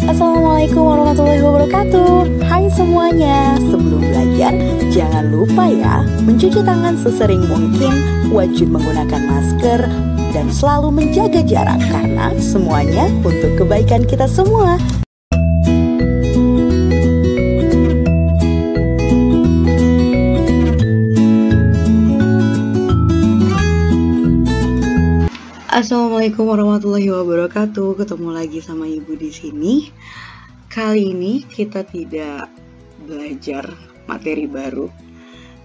Assalamualaikum warahmatullahi wabarakatuh. Hai semuanya, sebelum belajar jangan lupa ya mencuci tangan sesering mungkin, wajib menggunakan masker, dan selalu menjaga jarak karena semuanya untuk kebaikan kita semua. Assalamualaikum warahmatullahi wabarakatuh. Ketemu lagi sama Ibu di sini. Kali ini kita tidak belajar materi baru,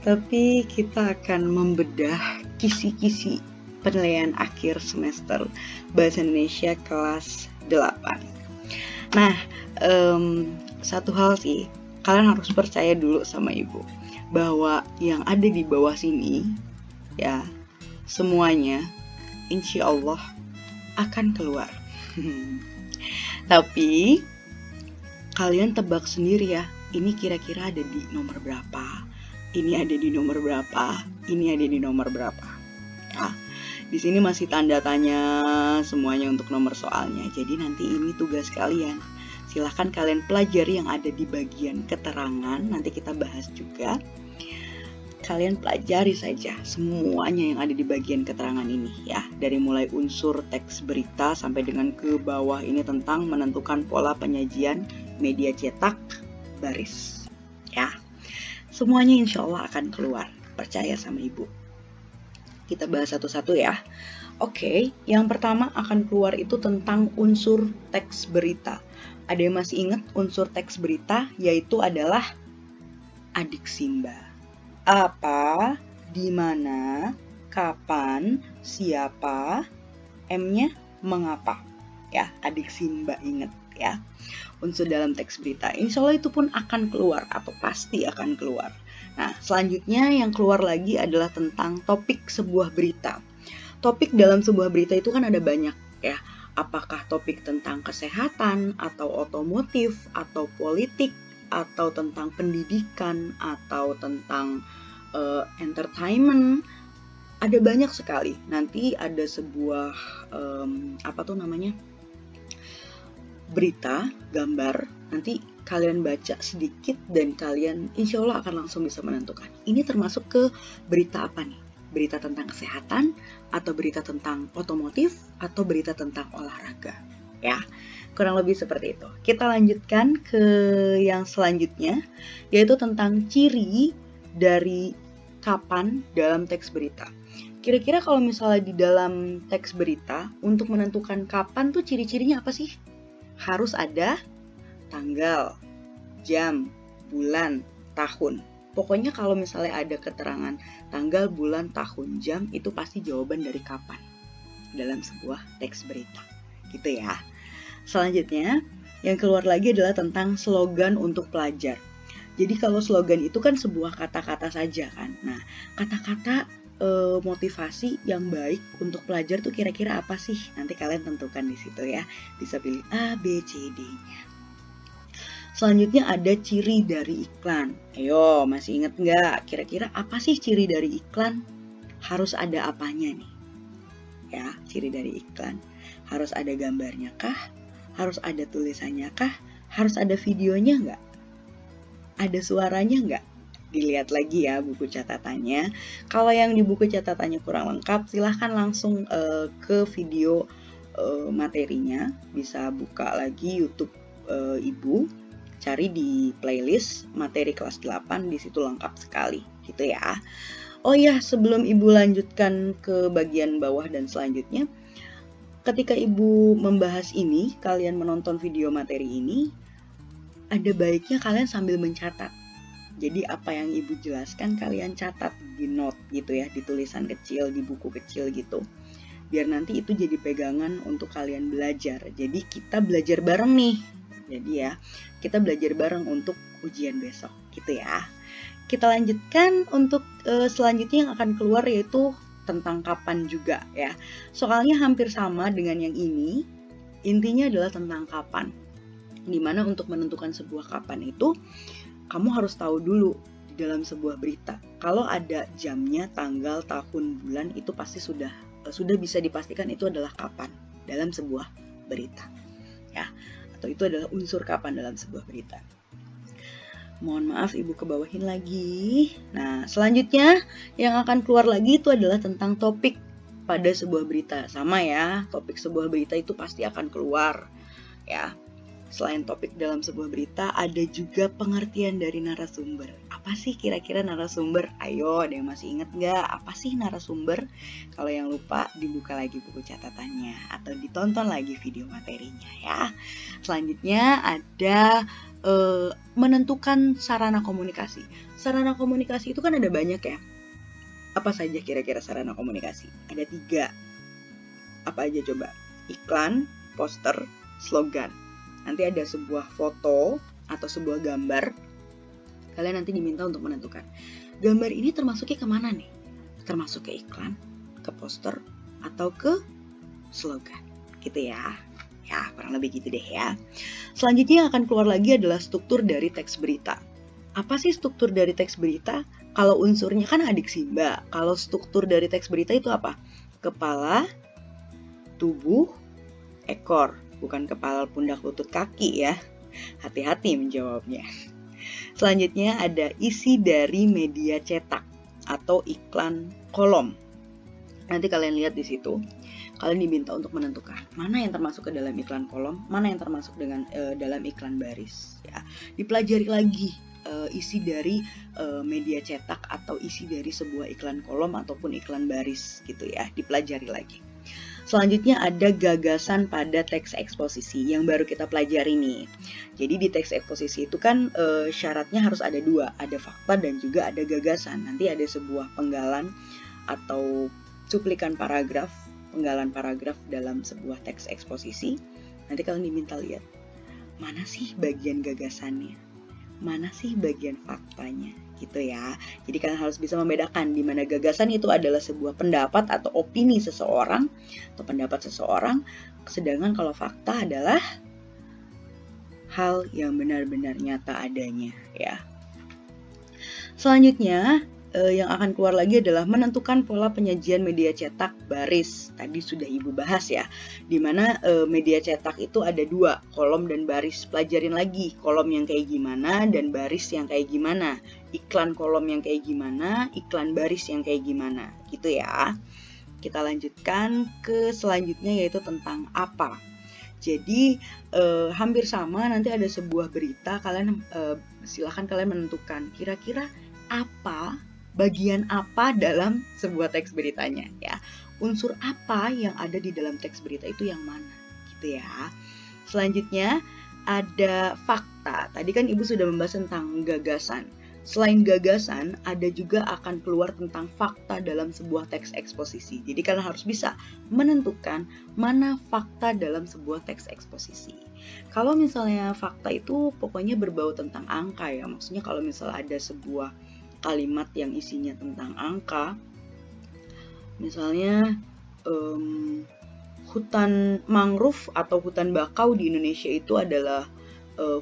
tapi kita akan membedah kisi-kisi penilaian akhir semester Bahasa Indonesia kelas 8. Nah, satu hal sih, kalian harus percaya dulu sama Ibu bahwa yang ada di bawah sini ya semuanya insya Allah akan keluar. Tapi kalian tebak sendiri ya, ini kira-kira ada di nomor berapa, ini ada di nomor berapa, ini ada di nomor berapa. Ya, di sini masih tanda tanya semuanya untuk nomor soalnya. Jadi nanti ini tugas kalian. Silahkan kalian pelajari yang ada di bagian keterangan. Nanti kita bahas juga. Kalian pelajari saja semuanya yang ada di bagian keterangan ini ya. Dari mulai unsur teks berita sampai dengan ke bawah ini tentang menentukan pola penyajian media cetak baris. Ya, semuanya insya Allah akan keluar. Percaya sama Ibu. Kita bahas satu-satu ya. Oke, yang pertama akan keluar itu tentang unsur teks berita. Ada yang masih ingat unsur teks berita? Yaitu adalah adik Simba. Apa, di mana, kapan, siapa, M-nya mengapa. Ya, adik Simba ingat ya. Unsur dalam teks berita. Insya Allah itu pun akan keluar atau pasti akan keluar. Nah, selanjutnya yang keluar lagi adalah tentang topik sebuah berita. Topik dalam sebuah berita itu kan ada banyak ya. Apakah topik tentang kesehatan atau otomotif atau politik atau tentang pendidikan atau tentang entertainment, ada banyak sekali. Nanti ada sebuah berita, gambar. Nanti kalian baca sedikit dan kalian insya Allah akan langsung bisa menentukan. Ini termasuk ke berita apa nih? Berita tentang kesehatan atau berita tentang otomotif atau berita tentang olahraga ya. Kurang lebih seperti itu. Kita lanjutkan ke yang selanjutnya, yaitu tentang ciri dari kapan dalam teks berita. Kira-kira kalau misalnya di dalam teks berita, untuk menentukan kapan tuh ciri-cirinya apa sih? Harus ada tanggal, jam, bulan, tahun. Pokoknya kalau misalnya ada keterangan tanggal, bulan, tahun, jam, itu pasti jawaban dari kapan dalam sebuah teks berita. Gitu ya. Selanjutnya, yang keluar lagi adalah tentang slogan untuk pelajar. Jadi kalau slogan itu kan sebuah kata-kata saja kan. Nah, kata-kata motivasi yang baik untuk pelajar tuh kira-kira apa sih? Nanti kalian tentukan di situ ya. Bisa pilih A, B, C, D-nya. Selanjutnya ada ciri dari iklan. Ayo, masih ingat nggak? Kira-kira apa sih ciri dari iklan? Harus ada apanya nih? Ya, ciri dari iklan. Harus ada gambarnya kah? Harus ada tulisannya kah? Harus ada videonya nggak? Ada suaranya nggak? Dilihat lagi ya buku catatannya. Kalau yang di buku catatannya kurang lengkap, silahkan langsung ke video materinya. Bisa buka lagi YouTube Ibu, cari di playlist materi kelas 8, di situ lengkap sekali gitu ya. Oh ya, sebelum Ibu lanjutkan ke bagian bawah dan selanjutnya, ketika Ibu membahas ini, kalian menonton video materi ini, ada baiknya kalian sambil mencatat. Jadi apa yang Ibu jelaskan kalian catat di note gitu ya, di tulisan kecil, di buku kecil gitu. Biar nanti itu jadi pegangan untuk kalian belajar. Jadi kita belajar bareng nih. Jadi ya, kita belajar bareng untuk ujian besok gitu ya. Kita lanjutkan untuk selanjutnya yang akan keluar, yaitu tentang kapan juga ya. Soalnya hampir sama dengan yang ini. Intinya adalah tentang kapan. Dimana untuk menentukan sebuah kapan itu, kamu harus tahu dulu di dalam sebuah berita. Kalau ada jamnya, tanggal, tahun, bulan, itu pasti sudah bisa dipastikan itu adalah kapan dalam sebuah berita. Ya, atau itu adalah unsur kapan dalam sebuah berita. Mohon maaf Ibu kebawahin lagi. Nah, selanjutnya yang akan keluar lagi itu adalah tentang topik pada sebuah berita. Sama ya, topik sebuah berita itu pasti akan keluar ya. Selain topik dalam sebuah berita, ada juga pengertian dari narasumber. Apa sih kira-kira narasumber? Ayo, ada yang masih ingat nggak? Apa sih narasumber? Kalau yang lupa, dibuka lagi buku catatannya atau ditonton lagi video materinya ya. Selanjutnya ada menentukan sarana komunikasi. Sarana komunikasi itu kan ada banyak ya. Apa saja kira-kira sarana komunikasi? Ada 3. Apa aja coba? Iklan, poster, slogan. Nanti ada sebuah foto atau sebuah gambar. Kalian nanti diminta untuk menentukan. Gambar ini termasuknya kemana nih? Termasuk ke iklan, ke poster, atau ke slogan. Gitu ya. Ya, kurang lebih gitu deh ya. Selanjutnya yang akan keluar lagi adalah struktur dari teks berita. Apa sih struktur dari teks berita? Kalau unsurnya kan adik Simba. Kalau struktur dari teks berita itu apa? Kepala, tubuh, ekor. Bukan kepala, pundak, lutut, kaki ya. Hati-hati menjawabnya. Selanjutnya ada isi dari media cetak atau iklan kolom. Nanti kalian lihat di situ. Kalian diminta untuk menentukan mana yang termasuk ke dalam iklan kolom, mana yang termasuk dalam iklan baris. Ya. Dipelajari lagi isi dari media cetak atau isi dari sebuah iklan kolom ataupun iklan baris gitu ya. Dipelajari lagi. Selanjutnya ada gagasan pada teks eksposisi yang baru kita pelajari nih. Jadi di teks eksposisi itu kan syaratnya harus ada 2, ada fakta dan juga ada gagasan. Nanti ada sebuah penggalan atau cuplikan paragraf, penggalan paragraf dalam sebuah teks eksposisi. Nanti kalian diminta lihat, mana sih bagian gagasannya, mana sih bagian faktanya, gitu ya. Jadi kalian harus bisa membedakan di mana gagasan itu adalah sebuah pendapat atau opini seseorang atau pendapat seseorang, sedangkan kalau fakta adalah hal yang benar-benar nyata adanya ya. Selanjutnya yang akan keluar lagi adalah menentukan pola penyajian media cetak baris. Tadi sudah Ibu bahas ya, di mana media cetak itu ada 2, kolom dan baris. Pelajarin lagi kolom yang kayak gimana dan baris yang kayak gimana. Iklan kolom yang kayak gimana, iklan baris yang kayak gimana, gitu ya. Kita lanjutkan ke selanjutnya yaitu tentang apa. Jadi hampir sama, nanti ada sebuah berita, kalian silahkan kalian menentukan kira-kira apa, bagian apa dalam sebuah teks beritanya ya. Unsur apa yang ada di dalam teks berita itu yang mana, gitu ya. Selanjutnya ada fakta. Tadi kan Ibu sudah membahas tentang gagasan. Selain gagasan, ada juga akan keluar tentang fakta dalam sebuah teks eksposisi. Jadi kalian harus bisa menentukan mana fakta dalam sebuah teks eksposisi. Kalau misalnya fakta itu pokoknya berbau tentang angka ya. Maksudnya kalau misalnya ada sebuah kalimat yang isinya tentang angka, misalnya hutan mangrove atau hutan bakau di Indonesia itu adalah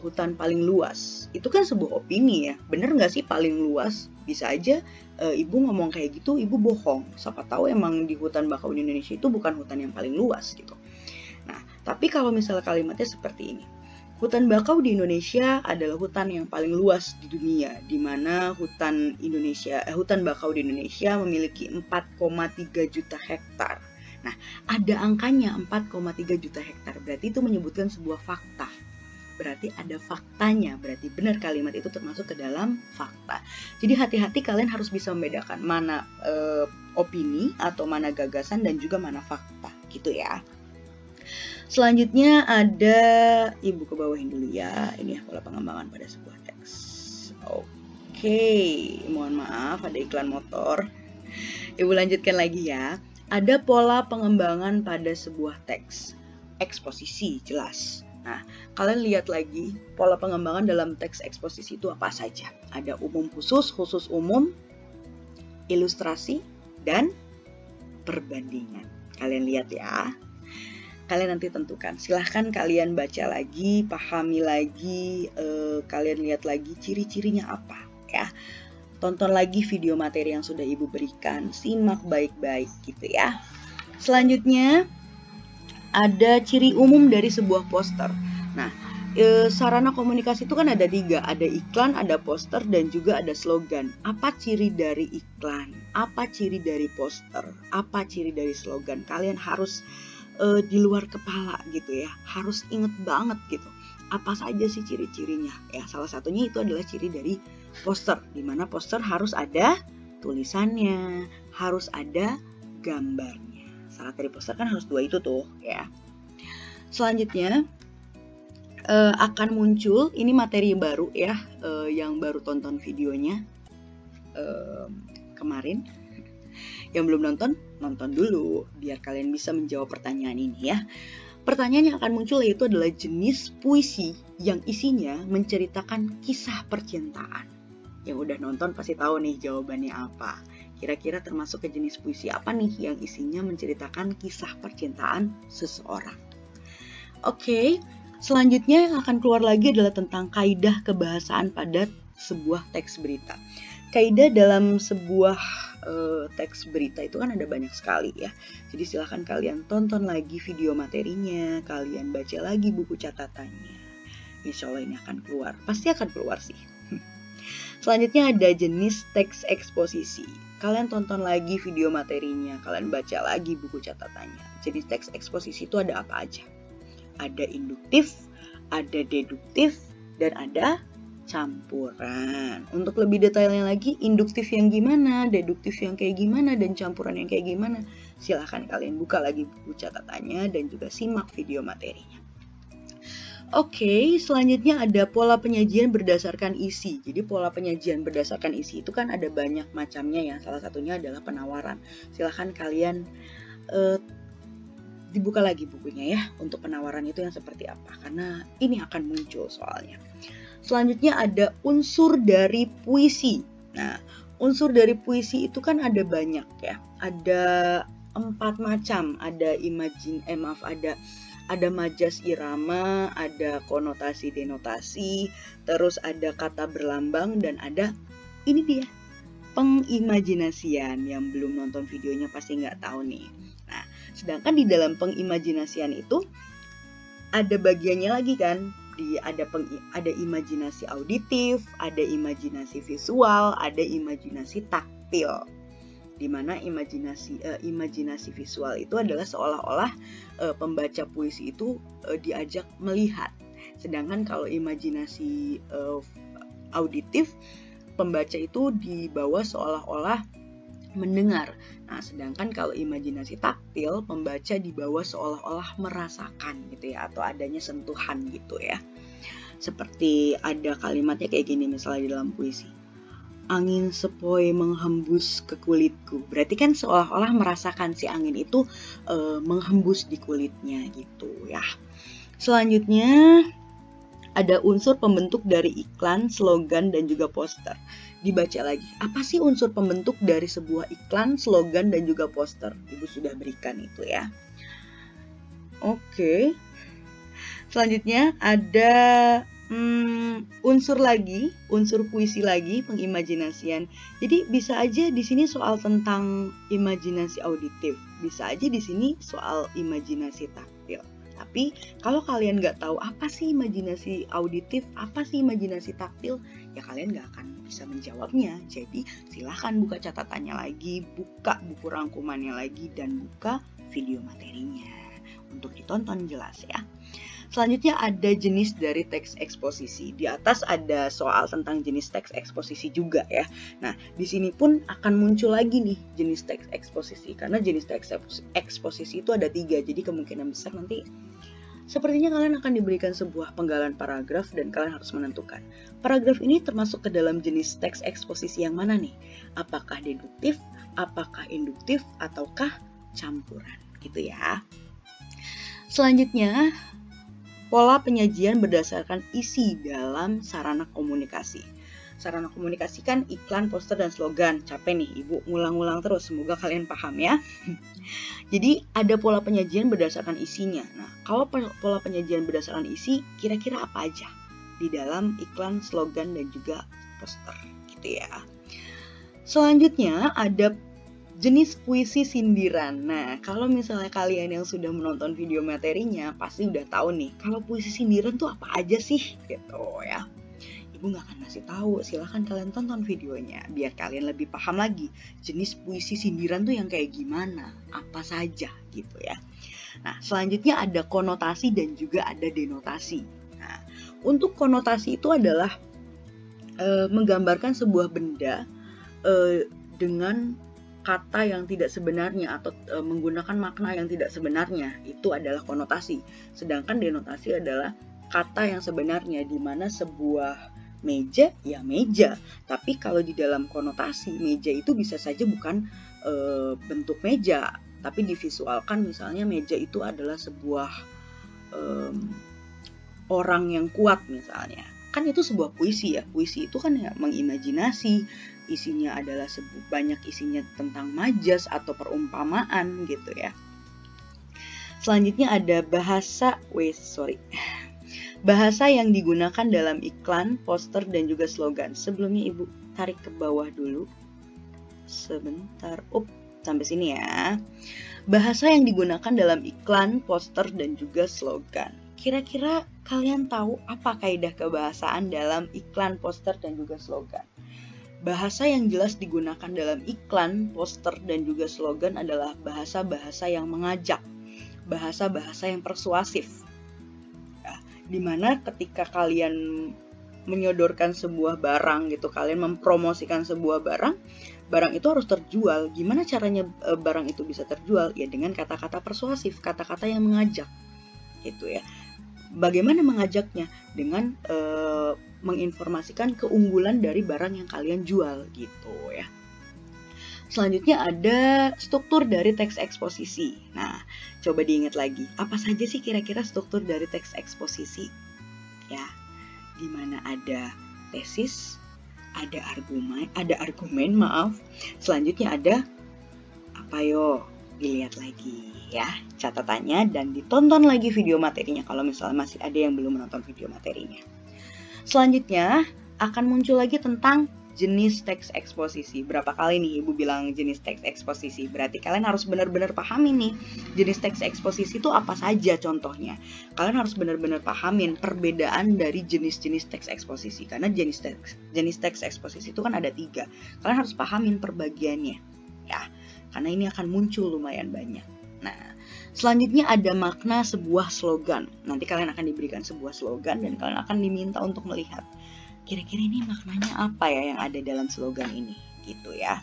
hutan paling luas. Itu kan sebuah opini ya, bener nggak sih paling luas? Bisa aja Ibu ngomong kayak gitu, Ibu bohong. Siapa tahu emang di hutan bakau di Indonesia itu bukan hutan yang paling luas gitu. Nah, tapi kalau misalnya kalimatnya seperti ini, hutan bakau di Indonesia adalah hutan yang paling luas di dunia, di mana hutan bakau di Indonesia memiliki 4,3 juta hektar. Nah, ada angkanya 4,3 juta hektar, berarti itu menyebutkan sebuah fakta. Berarti ada faktanya, berarti benar kalimat itu termasuk ke dalam fakta. Jadi hati-hati, kalian harus bisa membedakan mana opini atau mana gagasan dan juga mana fakta, gitu ya. Selanjutnya ada, Ibu ke bawahin dulu ya, ini ya pola pengembangan pada sebuah teks. Oke, mohon maaf ada iklan motor. Ibu lanjutkan lagi ya. Ada pola pengembangan pada sebuah teks. Eksposisi jelas. Nah, kalian lihat lagi pola pengembangan dalam teks eksposisi itu apa saja. Ada umum khusus, khusus umum, ilustrasi, dan perbandingan. Kalian lihat ya. Kalian nanti tentukan. Silahkan kalian baca lagi, pahami lagi, kalian lihat lagi ciri-cirinya apa ya. Tonton lagi video materi yang sudah Ibu berikan, simak baik-baik gitu ya. Selanjutnya ada ciri umum dari sebuah poster. Nah, sarana komunikasi itu kan ada 3, ada iklan, ada poster, dan juga ada slogan. Apa ciri dari iklan? Apa ciri dari poster? Apa ciri dari slogan? Kalian harus di luar kepala gitu ya, harus inget banget gitu. Apa saja sih ciri-cirinya? Ya, salah satunya itu adalah ciri dari poster, dimana poster harus ada tulisannya, harus ada gambarnya. Syarat dari poster kan harus 2 itu tuh ya. Selanjutnya akan muncul, ini materi baru ya, yang baru tonton videonya kemarin. Yang belum nonton dulu biar kalian bisa menjawab pertanyaan ini ya. Pertanyaan yang akan muncul yaitu adalah jenis puisi yang isinya menceritakan kisah percintaan. Yang udah nonton pasti tahu nih jawabannya apa. Kira-kira termasuk ke jenis puisi apa nih yang isinya menceritakan kisah percintaan seseorang. Oke, selanjutnya yang akan keluar lagi adalah tentang kaidah kebahasaan pada sebuah teks berita. Kaidah dalam sebuah teks berita itu kan ada banyak sekali ya. Jadi silahkan kalian tonton lagi video materinya, kalian baca lagi buku catatannya. Insya Allah ini akan keluar, pasti akan keluar sih. Selanjutnya ada jenis teks eksposisi. Kalian tonton lagi video materinya, kalian baca lagi buku catatannya. Jenis teks eksposisi itu ada apa aja? Ada induktif, ada deduktif, dan ada campuran. Untuk lebih detailnya lagi, induktif yang gimana, deduktif yang kayak gimana, dan campuran yang kayak gimana, silahkan kalian buka lagi buku catatannya dan juga simak video materinya. Oke, selanjutnya ada pola penyajian berdasarkan isi. Jadi pola penyajian berdasarkan isi itu kan ada banyak macamnya ya. Salah satunya adalah penawaran. Silahkan kalian dibuka lagi bukunya ya untuk penawaran itu yang seperti apa. Karena ini akan muncul soalnya. Selanjutnya ada unsur dari puisi. Nah, unsur dari puisi itu kan ada banyak ya. Ada 4 macam. Ada ada majas irama, ada konotasi denotasi, terus ada kata berlambang, dan ada ini dia pengimajinasian. Yang belum nonton videonya pasti nggak tahu nih. Nah, sedangkan di dalam pengimajinasian itu ada bagiannya lagi kan. Ada imajinasi auditif, ada imajinasi visual, ada imajinasi taktil. Di mana imajinasi visual itu adalah seolah-olah pembaca puisi itu diajak melihat. Sedangkan kalau imajinasi auditif, pembaca itu dibawa seolah-olah mendengar. Nah, sedangkan kalau imajinasi taktil, pembaca dibawa seolah-olah merasakan gitu ya, atau adanya sentuhan gitu ya. Seperti ada kalimatnya kayak gini misalnya di dalam puisi. Angin sepoi menghembus ke kulitku. Berarti kan seolah-olah merasakan si angin itu menghembus di kulitnya gitu ya. Selanjutnya ada unsur pembentuk dari iklan, slogan, dan juga poster. Dibaca lagi. Apa sih unsur pembentuk dari sebuah iklan, slogan, dan juga poster? Ibu sudah berikan itu ya. Oke. Selanjutnya ada unsur puisi lagi, pengimajinasian. Jadi bisa aja di sini soal tentang imajinasi auditif, bisa aja di sini soal imajinasi taktil. Tapi kalau kalian nggak tahu apa sih imajinasi auditif, apa sih imajinasi taktil, ya kalian nggak akan bisa menjawabnya. Jadi silahkan buka catatannya lagi, buka buku rangkumannya lagi, dan buka video materinya untuk ditonton jelas ya. Selanjutnya ada jenis dari teks eksposisi. Di atas ada soal tentang jenis teks eksposisi juga ya. Nah, di sini pun akan muncul lagi nih jenis teks eksposisi. Karena jenis teks eksposisi itu ada 3. Jadi kemungkinan besar nanti sepertinya kalian akan diberikan sebuah penggalan paragraf dan kalian harus menentukan. Paragraf ini termasuk ke dalam jenis teks eksposisi yang mana nih? Apakah deduktif, apakah induktif, ataukah campuran gitu ya. Selanjutnya, pola penyajian berdasarkan isi dalam sarana komunikasi. Sarana komunikasi kan iklan, poster, dan slogan. Capek nih Ibu ngulang-ngulang terus, semoga kalian paham ya. Jadi ada pola penyajian berdasarkan isinya. Nah, kalau pola penyajian berdasarkan isi, kira-kira apa aja di dalam iklan, slogan, dan juga poster gitu ya. Selanjutnya ada Jenis puisi sindiran. Nah, kalau misalnya kalian yang sudah menonton video materinya pasti udah tahu nih, kalau puisi sindiran tuh apa aja sih gitu ya. Ibu nggak akan ngasih tahu, silahkan kalian tonton videonya biar kalian lebih paham lagi jenis puisi sindiran tuh yang kayak gimana, apa saja gitu ya. Nah, selanjutnya ada konotasi dan juga ada denotasi. Nah, untuk konotasi itu adalah menggambarkan sebuah benda dengan kata yang tidak sebenarnya atau menggunakan makna yang tidak sebenarnya, itu adalah konotasi. Sedangkan denotasi adalah kata yang sebenarnya, di mana sebuah meja ya meja, tapi kalau di dalam konotasi meja itu bisa saja bukan bentuk meja, tapi divisualkan misalnya meja itu adalah sebuah orang yang kuat misalnya. Kan itu sebuah puisi ya. Puisi itu kan ya mengimajinasi, isinya adalah banyak isinya tentang majas atau perumpamaan gitu ya. Selanjutnya ada bahasa yang digunakan dalam iklan, poster, dan juga slogan. Sebelumnya Ibu tarik ke bawah dulu. Sebentar. Sampai sini ya. Bahasa yang digunakan dalam iklan, poster, dan juga slogan. Kira-kira kalian tahu apa kaidah kebahasaan dalam iklan, poster, dan juga slogan? Bahasa yang jelas digunakan dalam iklan, poster, dan juga slogan adalah bahasa-bahasa yang mengajak. Bahasa-bahasa yang persuasif. Dimana ketika kalian menyodorkan sebuah barang gitu, kalian mempromosikan sebuah barang itu harus terjual. Gimana caranya barang itu bisa terjual? Ya dengan kata-kata persuasif, kata-kata yang mengajak gitu ya. Bagaimana mengajaknya? Dengan menginformasikan keunggulan dari barang yang kalian jual gitu ya. Selanjutnya ada struktur dari teks eksposisi. Nah, coba diingat lagi, apa saja sih kira-kira struktur dari teks eksposisi? Ya, di mana ada tesis, ada argumen, Selanjutnya ada apa yo? Dilihat lagi ya catatannya dan ditonton lagi video materinya kalau misalnya masih ada yang belum menonton video materinya. Selanjutnya akan muncul lagi tentang jenis teks eksposisi. Berapa kali nih Ibu bilang jenis teks eksposisi? Berarti kalian harus benar-benar pahami nih jenis teks eksposisi itu apa saja contohnya. Kalian harus benar-benar pahamin perbedaan dari jenis-jenis teks eksposisi. Karena jenis teks eksposisi itu kan ada 3. Kalian harus pahamin perbagiannya ya. Karena ini akan muncul lumayan banyak. Nah, selanjutnya ada makna sebuah slogan. Nanti kalian akan diberikan sebuah slogan dan kalian akan diminta untuk melihat kira-kira ini maknanya apa ya yang ada dalam slogan ini, gitu ya.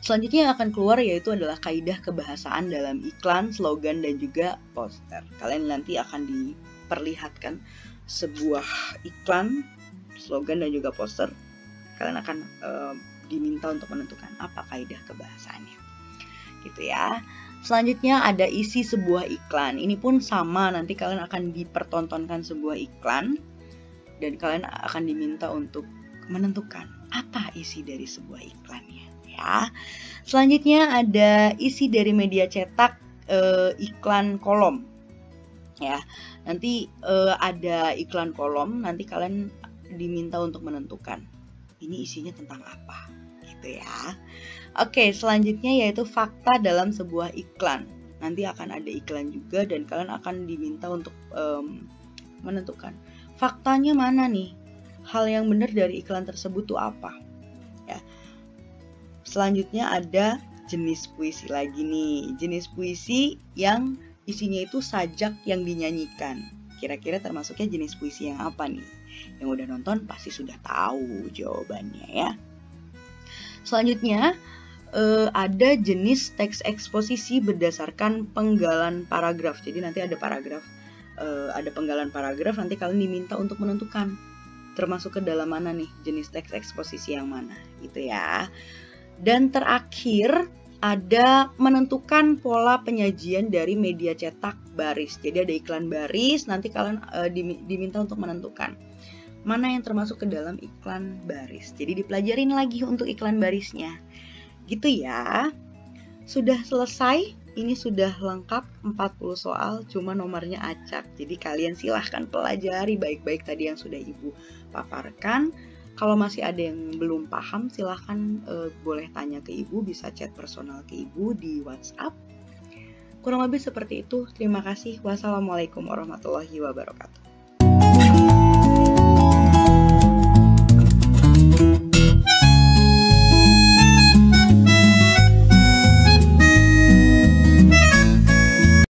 Selanjutnya yang akan keluar yaitu adalah kaidah kebahasaan dalam iklan, slogan, dan juga poster. Kalian nanti akan diperlihatkan sebuah iklan, slogan, dan juga poster. Kalian akan diminta untuk menentukan apa kaidah kebahasaannya, gitu ya. Selanjutnya ada isi sebuah iklan. Ini pun sama, nanti kalian akan dipertontonkan sebuah iklan dan kalian akan diminta untuk menentukan apa isi dari sebuah iklannya ya. Selanjutnya ada isi dari media cetak, iklan kolom ya. Nanti ada iklan kolom, nanti kalian diminta untuk menentukan ini isinya tentang apa gitu ya. Oke, selanjutnya yaitu fakta dalam sebuah iklan. Nanti akan ada iklan juga dan kalian akan diminta untuk menentukan faktanya mana nih? Hal yang benar dari iklan tersebut tuh apa? Ya. Selanjutnya ada jenis puisi lagi nih. Jenis puisi yang isinya itu sajak yang dinyanyikan. Kira-kira termasuknya jenis puisi yang apa nih? Yang udah nonton pasti sudah tahu jawabannya ya. Selanjutnya ada jenis teks eksposisi berdasarkan penggalan paragraf. Jadi nanti ada paragraf. Ada penggalan paragraf, nanti kalian diminta untuk menentukan termasuk ke dalam mana nih jenis teks eksposisi yang mana gitu ya. Dan terakhir ada menentukan pola penyajian dari media cetak baris. Jadi ada iklan baris, nanti kalian diminta untuk menentukan mana yang termasuk ke dalam iklan baris. Jadi dipelajarin lagi untuk iklan barisnya gitu ya. Sudah selesai. Ini sudah lengkap 40 soal, cuma nomornya acak. Jadi kalian silahkan pelajari baik-baik tadi yang sudah Ibu paparkan. Kalau masih ada yang belum paham, silahkan boleh tanya ke Ibu, bisa chat personal ke Ibu di WhatsApp. Kurang lebih seperti itu. Terima kasih. Wassalamualaikum warahmatullahi wabarakatuh.